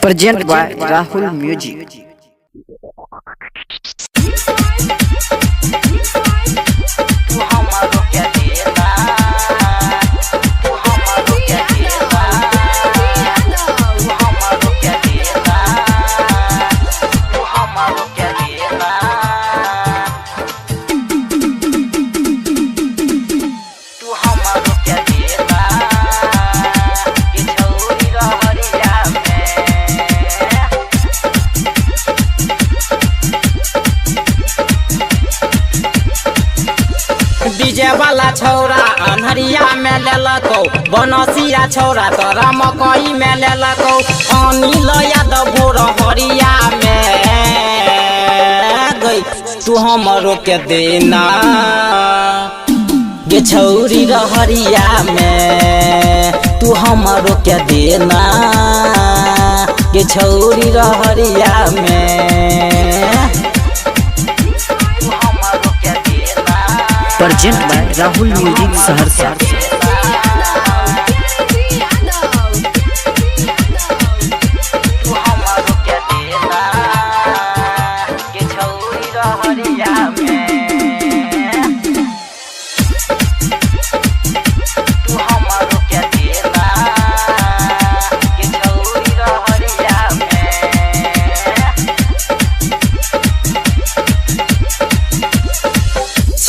Present by Rahul Music. DJ वाला छौरा अनहरिया में लेलको, बनसिया छौरा तोरा मकई में लेलको, अनिल यादव भोर हरिया में गई तू हमरो के देना गे छौरी रहरिया में, तू हमरो के देना गे छौरी रहरिया में। Present by Rahul Music Saharsa.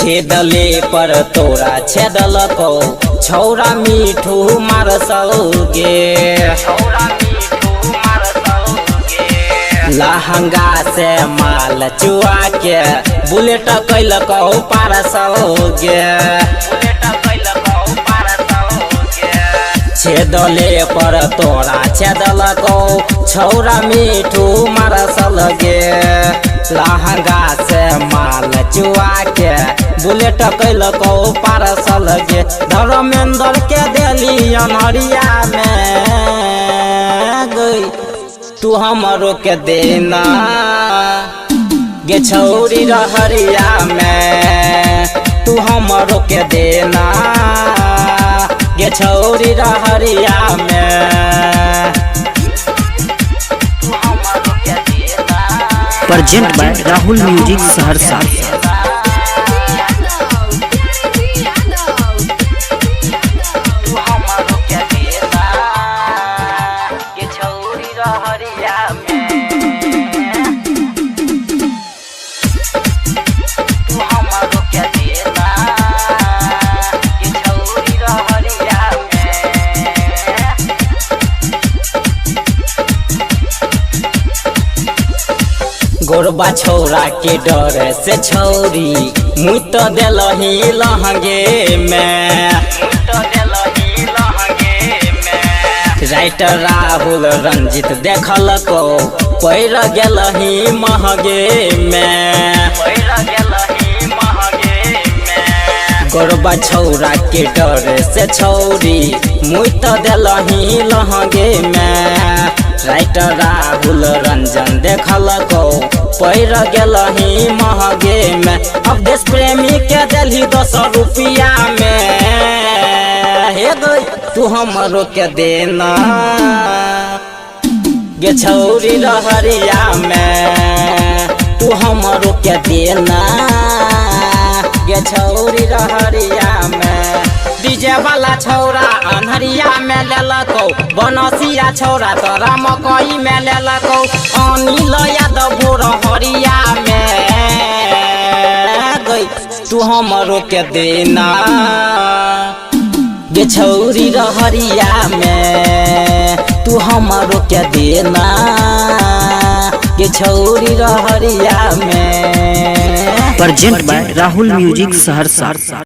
छेदले पर तोरा छेदलको, छौरा मीठू मारसौगे, लहंगा से माल चुआ के बुलेट कैलको पारसौगे। छेदले पर तोरा छेदलको, छौरा मीठू मारसलगे, लहंगा से माल चुआ के बुलेट कैलको पारसलगे। धर्मेंद्र के देली अनहरिया में गई तू हमरो के देना गे छौरी रहरिया में, तू हमरो के देना गे छौरी रहरिया में। Present by Rahul Music Saharsa. गोरबा छौरा के डर से छौरी मुत देलही लहंगे में, राइटर राहुल रंजित देखलको पैर गेलही महगे में। गोरबा छौरा के डर से छौरी मुत देलही लहंगे में, राइटर राहुल रंजन देखलको पैर गेलही महगे में। अब देश प्रेमी के दिलही 10 रुपया में हे गई तू हमरो के देना गे छौरी रहरिया में, तू हमरो के देना गे छौरी रहरिया में। डीजे वाला छौरा अनहरिया में लेलको, बनसिया छौरा तोरा मकई में लेलको, अनिल यादव भोर हरिया में गई तू हमरो के देना गे छौरी रहरिया में, तू हमरो के देना गे छौरी रहरिया में। Present by Rahul Music Saharsa.